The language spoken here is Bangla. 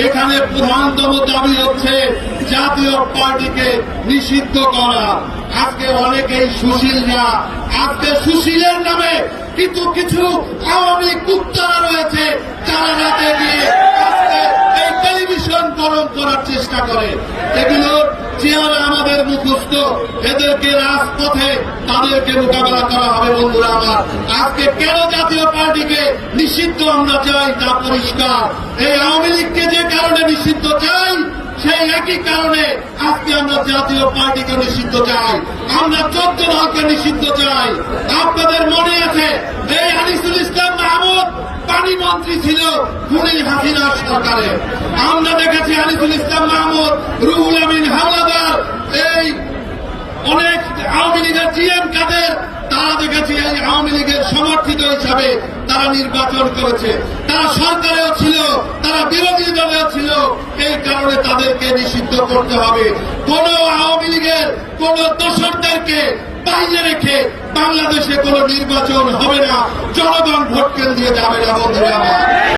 এখানে প্রধানতম দাবি হচ্ছে জাতীয় পার্টিকে নিষিদ্ধ করা। আজকে অনেকেই সুশীলরা, আজকে সুশীলের নামে কিন্তু কিছু আওয়ামী কুত্তারা রয়েছে যারা রাতে গিয়ে আজকে এই টেলিভিশন গরম করার চেষ্টা করে। এগুলোর চেহারা আমাদের মুখস্থ, এদেরকে রাজপথে তাদেরকে মোকাবেলা করা হবে। বন্ধুরা আমার, আজকে কেন জাতীয় পার্টিকে নিষিদ্ধ আমরা চাই তা পরিষ্কার। এই আওয়ামী লীগকে যে কারণে নিষিদ্ধ চাই, সেই একই কারণে আজকে আমরা জাতীয় পার্টিকে নিষিদ্ধ চাই। আমরা 14 দলকে নিষিদ্ধ চাই। আপনাদের মনে আছে এই আনিসুল ইসলাম মাহমুদ পানি মন্ত্রী ছিল খুনি হাসিনার সরকারে। আমরা দেখেছি আনিসুল ইসলাম মাহমুদ, রুহুল আমিন হাওলাদার, এই অনেক আওয়ামী লীগের জিএম কাদের, তারা দেখেছি এই আওয়ামী লীগের সমর্থিত হিসাবে তারা নির্বাচন করেছে। তারা সরকারেও ছিল, তারা বিরোধী দলেও ছিল। এই কারণে তাদেরকে নিষিদ্ধ করতে হবে। কোন আওয়ামী লীগের কোন দোসরদেরকে বাইরে রেখে বাংলাদেশে কোন নির্বাচন হবে না, জনগণ ভোট কেন্দ্রে যাবে না। বন্ধুরা।